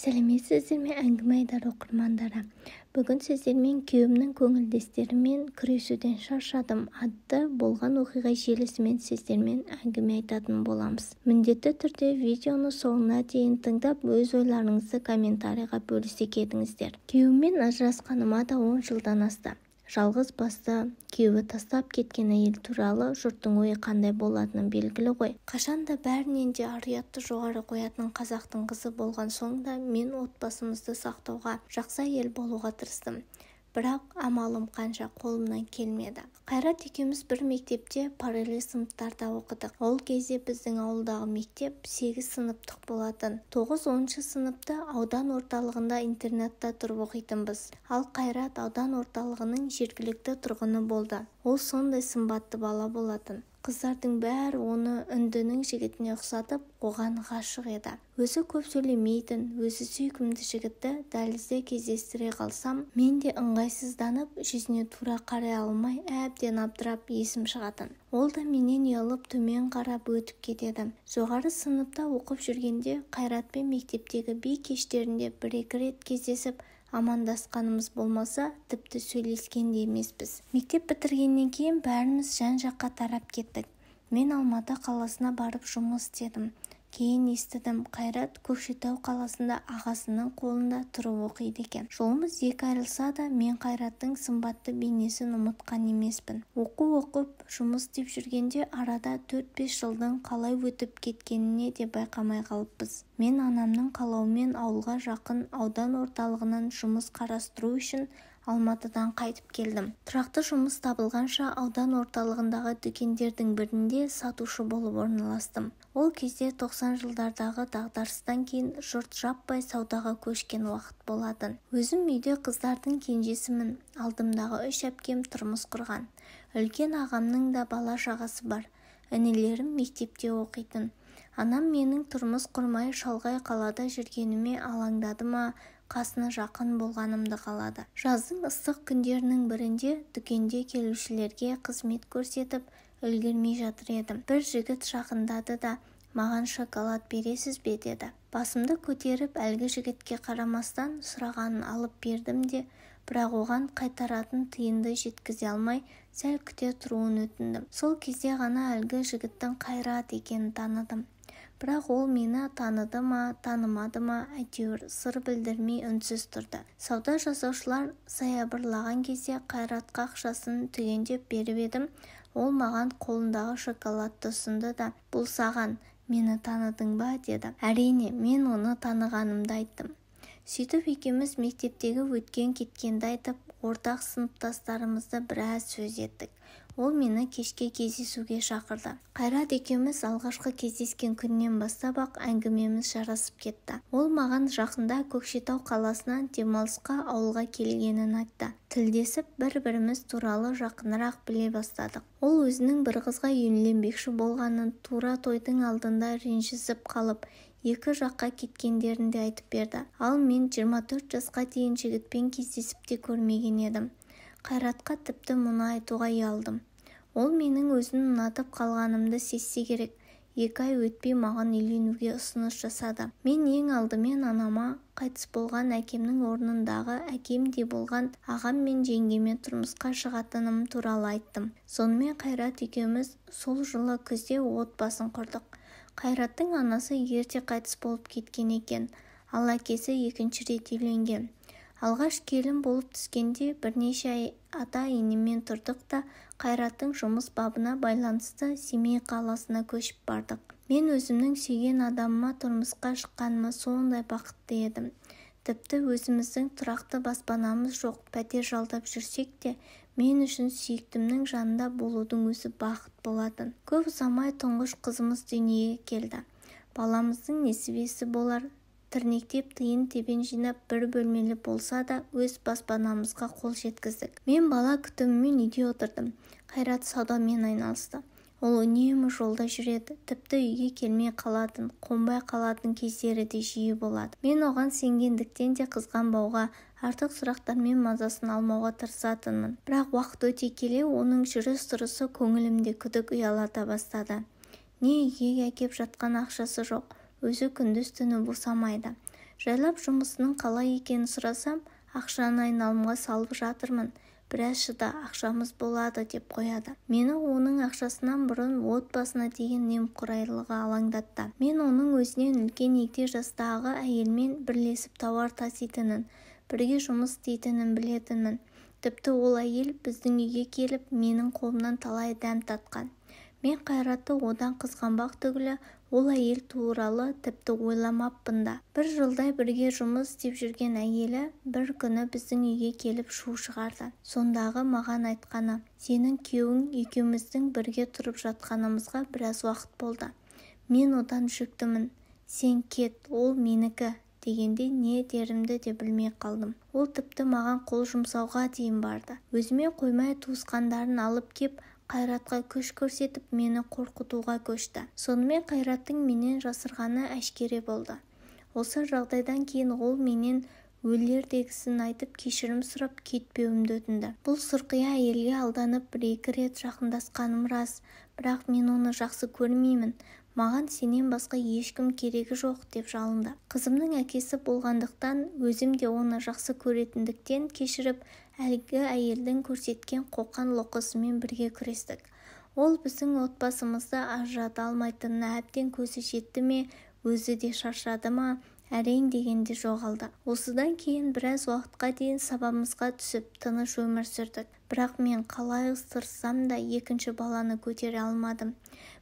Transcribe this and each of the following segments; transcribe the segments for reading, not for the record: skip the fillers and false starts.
сәлеметсіздер ме әңгіме айдар оқырмандары. Бүгін сіздермен күйеуімнің көңілдестерімен күресуден шаршадым атты болған оқиға желісімен сіздермен әңгіме айтатын боламыз. Міндетті түрде видеоны соңына дейін тыңдап, өз ойларыңызды комментарийға бөлісе кетіңіздер. Күйеуіммен ажырасқаныма да 10 жылдан асты. Жалғыз басты күйеуі тастап кеткен әйел туралы жұрттың ойы қандай болатыны белгілі ғой. Қашанда бәрінен де ар-ұятты жоғары қоятын қазақтың қызы болған соң да мен отбасымызды сақтауға, жақсы әйел болуға тырыстым. Бірақ амалым қанша қолымнан келмеді. Қайрат екеуміз бір мектепте параллель сыныптарда оқыдық. Ол кезде біздің ауылдағы мектеп 8 сыныптық болатын. 9-10 сыныпта аудан орталығында интернатта тұрып оқитынбыз. Ал Қайрат аудан орталығының жергілікті тұрғыны болды. Ол сондай сымбатты бала болатын. Қыздардың бәрі оны үндінің жігітіне ұқсатып, оған ғашық еді. Өзі көп сөйлемейтін, өзі сүйкімді жігітті дәлізде кездестіре қалсам, мен де ыңғайсызданып, жүзіне тура қарай алмай, әбден абдырап есім шығатын. Ол да менен ұялып төмен қарап өтіп кетеді. Жоғары сыныпта оқып жүргенде Қайратпен мектептегі би кештерінде бір-екі рет кездесіп, амандасқанымыз болмаса, тіпті сөйлескен де емеспіз. Мектеп бітіргеннен кейін бәріміз жан-жаққа тарап кеттік. Мен Алматы қаласына барып жұмыс істедім. Кейін естідім, Қайрат Көкшетау қаласында ағасының қолында тұрып оқиды екен. Жолымыз екі айырылса да, мен Қайраттың сымбатты бейнесін ұмытқан емеспін. Оқып, жұмыс істеп жүргенде арада 4-5 жылдың қалай өтіп кеткеніне де байқамай қалыппыз. Мен анамның қалауымен ауылға жақын аудан орталығынан жұмыс қарастыру үшін Алматыдан қайтып келдім. Тұрақты жұмыс табылғанша аудан орталығындағы дүкендердің бірінде сатушы болып орналастым. Ол кезде 90 жылдардағы дағдарыстан кейін жұрт жаппай саудаға көшкен уақыт болатын. Өзім үйде қыздардың кенжесімін. Алдымдағы 3 әпкем тұрмыс құрған. Үлкен ағамның да бала шағасы бар. Інілерім мектепте оқитын. Анам менің тұрмыс құрмай шалғай қалада жүргеніме алаңдады ма, қасына жақын болғанымды қалады. Жаздың ыстық күндерінің бірінде дүкенде келушілерге қызмет көрсетіп үлгермей жатыр едім. Бір жігіт жақындады да, маған шоколад бересіз бе деді. Басымды көтеріп әлгі жігітке қарамастан сұрағанын алып бердім де, бірақ оған қайтаратын тиынды жеткізе алмай, сәл күте тұруын өтіндім. Сол кезде ғана әлгі жігіттің Қайрат екенін таныдым. Бірақ ол мені таныды ма, танымады ма, әйтеуір сыр білдірмей үнсіз тұрды. Сауда жасаушылар саябырлаған кезде Қайратқа ақшасын түгендеп беріп едім. Ол маған қолындағы шоколадты ұсынды да, бұл саған, мені таныдың ба деді. Әрине, мен оны танығанымды айттым. Сөйтіп екеуміз мектептегі өткен-кеткенді айтып, ортақ сыныптастарымызды біраз сөз еттік. Ол мені кешке кездесуге шақырды. Қайрат екеуміз алғашқы кездескен күннен бастап-ақ әңгімеміз жарасып кетті. Ол маған жақында Көкшетау қаласынан демалысқа ауылға келгенін айтты. Тілдесіп бір-біріміз туралы жақынырақ біле бастадық. Ол өзінің бір қызға үйленбекші болғанын тура тойдың алдында ренжісіп қалып, екі жаққа кеткендерін де айтып берді. Ал мен 24 жасқа дейін жігітпен кездесіп те көрмеген едім. Қайратқа тіпті мұны айтуға ұялдым. Ол менің өзін ұнатып қалғанымды сезсе керек. 2 ай өтпей маған үйленуге ұсыныс жасады. Мен ең алдымен анама, қайтыс болған әкемнің орнындағы әкемдей болған ағам мен жеңгеме тұрмысқа шығатыным туралы айттым. Сонымен Қайрат екеуміз сол жылы күзде отбасын құрдық. Қайраттың анасы ерте қайтыс болып кеткен екен, ал әкесі 2 рет үйленген. Алғаш келін болып түскенде бірнеше ай ата-енемен тұрдық та Қайраттың жұмыс бабына байланысты Семей қаласына көшіп бардық. Мен өзімнің сүйген адамыма тұрмысқа шыққаныма сондай бақытты едім. Тіпті өзіміздің тұрақты баспанамыз жоқ, пәтер жалдап жүрсек те, мен үшін сүйіктімнің жанында болудың өзі бақыт болатын. Көп ұзамай тұңғыш қызымыз дүниеге келді. Баламыздың несібесі болар. Тірнектеп тиын тебен жинап бір бөлмелі болса да өз баспанамызға қол жеткіздік. Мен бала күтімімен үйде отырдым. Қайрат саудамен айналысты. Ол үнемі жолда жүреді, тіпті үйге келмей қалатын, қонбай қалатын кездері де жиі болады. Мен оған сенгендіктен де қызғанбауға, артық сұрақтармен мазасын алмауға тырысатынмын. Бірақ уақыт өте келе оның жүріс-тұрысы көңілімде күдік ұялата бастады. Не үйге әкеп жатқан ақшасы жоқ, өзі күндіз-түні босамайды. Жайлап жұмысының қалай екенін сұрасам, ақшаны айналымға салып жатырмын. Біраз шыда, ақшамыз болады деп қояды. Мені оның ақшасынан бұрын отбасына деген немқұрайлығы алаңдатты. Мен оның өзінен үлкен егде жастағы әйелмен бірлесіп тауар таситынын, бірге жұмыс істейтінін білетінмін. Тіпті ол әйел біздің үйге келіп, менің қолымнан талай дәм татқан. Мен Қайратты одан қызғанбақ түгілі, ол әйел туралы тіпті ойламаппын да. Бір жылдай бірге жұмыс істеп жүрген әйелі бір күні біздің үйге келіп шу шығарды. Сондағы маған айтқаны: сенің күйеуің екеуміздің бірге тұрып жатқанымызға біраз уақыт болды. Мен одан жүктімін. Сен кет, ол менікі дегенде не дерімді де білмей қалдым. Ол тіпті маған қол жұмсауға дейін барды. Өзіме қоймай туысқандарын алып кеп Қайратқа күш көрсетіп, мені қорқытуға көшті. Сонымен Қайраттың менен жасырғаны әшкере болды. Осы жағдайдан кейін ол менен өлердегісін айтып, кешірім сұрап кетпеуімді өтінді. Бұл сұрқия әйелге алданып бір-екі рет жақындасқаным рас, бірақ мен оны жақсы көрмеймін. Маған сенен басқа ешкім керегі жоқ деп жалынды. Қызымның әкесі болғандықтан өзім де оны жақсы көретіндіктен кешіріп, әлгі әйелдің көрсеткен қоқан-лоққысымен бірге күрестік. Ол біздің отбасымызды ажырата алмайтынына әбден көзі жетті ме, өзі де шаршады ма, әрең дегенде жоғалды. Осыдан кейін біраз уақытқа дейін сабамызға түсіп, тыныш өмір сүрдік. Бірақ мен қалай тырыссам да екінші баланы көтере алмадым.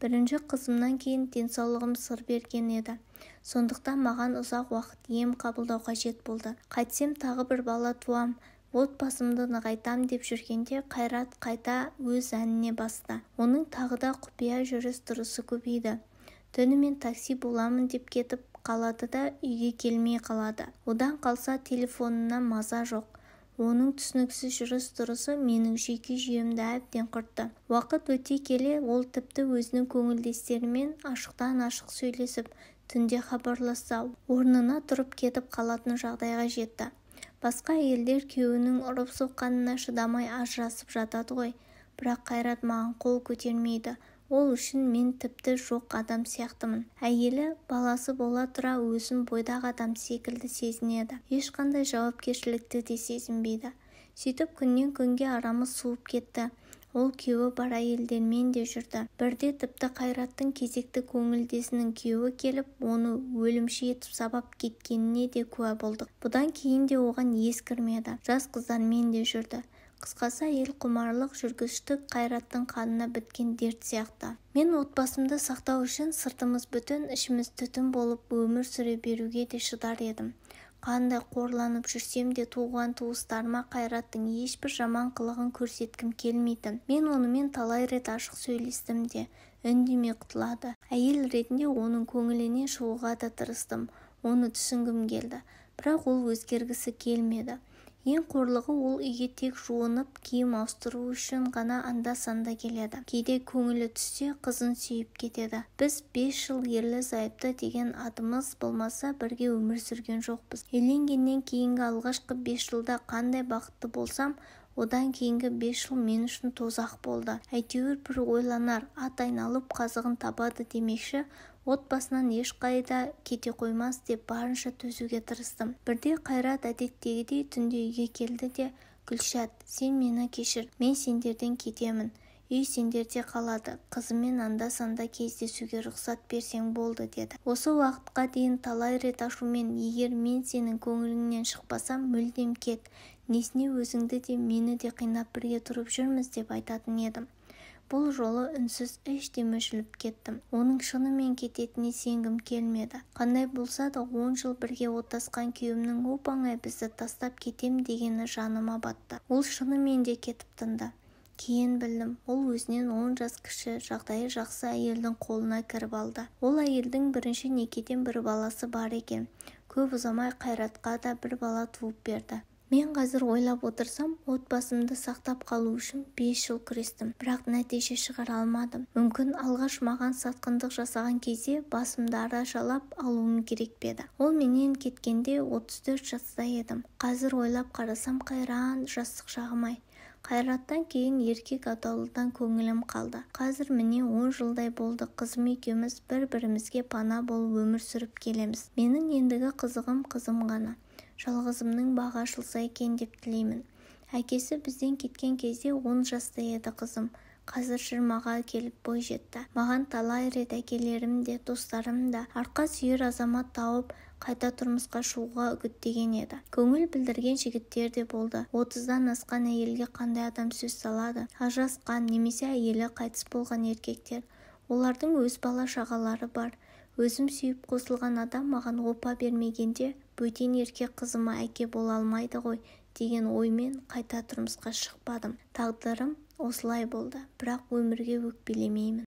Бірінші қызымнан кейін денсаулығым сыр берген еді. Сондықтан маған ұзақ уақыт ем қабылдау қажет болды. Қайтсем тағы бір бала туам, отбасымды нығайтам деп жүргенде Қайрат қайта өз әніне басты. Оның тағы да құпия жүріс-тұрысы көбейді. Түнімен такси боламын деп кетіп қалады да үйге келмей қалады. Одан қалса телефонына маза жоқ. Оның түсініксіз жүріс-тұрысы менің жүйке жүйемді әбден құртты. Уақыт өте келе ол тіпті өзінің көңілдестерімен ашықтан-ашық сөйлесіп, түнде хабарласса, орнына тұрып кетіп қалатын жағдайға жетті. Басқа әйелдер күйеуінің ұрып-соққанына шыдамай ажырасып жатады ғой. Бірақ Қайрат маған қол көтермейді. Ол үшін мен тіпті жоқ адам сияқтымын. Әйелі баласы бола тұра өзін бойдақ адам секілді сезінеді. Ешқандай жауапкершілікті де сезінбейді. Сөйтіп күннен күнге арамыз суып кетті. Ол күйеуі бар әйелдермен де жүрді. Бірде тіпті Қайраттың кезекті көңілдесінің күйеуі келіп, оны өлімші етіп сабап кеткеніне де куә болдық. Бұдан кейін де оған ес кірмеді. Жас қыздармен де жүрді. Қысқасы, әйел құмарлық жүргіштік Қайраттың қанына біткен дерт сияқты. Мен отбасымды сақтау үшін сыртымыз бүтін, ішіміз түтін болып өмір сүре беруге де шыдар едім. Қандай қорланып жүрсем де туған туыстарыма Қайраттың ешбір жаман қылығын көрсеткім келмейтін. Мен онымен талай рет ашық сөйлестім де, үндемей құтылады. Әйел ретінде оның көңілінен шығуға да тырыстым. Оны түсінгім келді. Бірақ ол өзгергісі келмеді. Ең қорлығы, ол үйге тек жуынып, киім ауыстыру үшін ғана анда-санда келеді. Кейде көңілі түссе, қызын сүйіп кетеді. Біз 5 жыл ерлі-зайыпты деген адымыз болмаса бірге өмір сүрген жоқпыз. Үйленгеннен кейінгі алғашқы 5 жылда қандай бақытты болсам, одан кейінгі 5 жыл мен үшін тозақ болды. Әйтеуір бір ойланар, ат айналып қазығын табады демекші, отбасынан ешқайда кете қоймас деп барынша төзуге тырыстым. Бірде Қайрат әдеттегідей түнде үйге келді де, «Гүлшат, сен мені кешір, мен сендерден кетемін. Үй сендерде қалады. Қызымен анда-санда кездесуге рұқсат берсең болды» деді. Осы уақытқа дейін талай рет ашумен, егер мен сенің көңіліңнен шықпасам, мүлдем кет. Несіне өзіңді де мені де қинап бірге тұрып жүрміз деп айтатын едім. Бұл жолы үнсіз іштей мүжіліп кеттім. Оның шынымен кететіне сенгім келмеді. Қандай болса да 10 жыл бірге отасқан күйеуімнің оп-оңай бізді тастап кетем дегені жаныма батты. Ол шынымен де кетіп тынды. Кейін білдім, ол өзінен 10 жас кіші, жағдайы жақсы әйелдің қолына кіріп алды. Ол әйелдің бірінші некеден бір баласы бар екен. Көп ұзамай Қайратқа да бір бала туып берді. Мен қазір ойлап отырсам, отбасымды сақтап қалу үшін 5 жыл күрестім, бірақ нәтиже шығара алмадым. Мүмкін алғаш маған сатқындық жасаған кезде басымды арашалап алуым керек педі. Ол менен кеткенде 34 жаста едім. Қазір ойлап қарасам, қайран жастық шағым-ай. Қайраттан кейін еркек атаулыдан көңілім қалды. Қазір міне 10 жылдай болды, қызым екеуміз бір-бірімізге пана болып өмір сүріп келеміз. Менің ендігі қызығым қызым ғана. Жалғызымның бағы ашылса екен деп тілеймін. Әкесі бізден кеткен кезде 10 жаста еді қызым. Қазір 20-ға келіп бой жетті. Маған талай рет әкелерім де, достарым да арқа сүйер азамат тауып қайта тұрмысқа шығуға үгіттеген еді. Көңіл білдірген жігіттер де болды. 30-дан асқан әйелге қандай адам сөз салады? Ажырасқан немесе әйелі қайтыс болған еркектер. Олардың өз бала-шағалары бар. Өзім сүйіп қосылған адам маған опа бермегенде, бөтен еркек қызыма әке бола алмайды ғой деген оймен қайта тұрмысқа шықпадым. Тағдырым осылай болды, бірақ өмірге өкпелемеймін.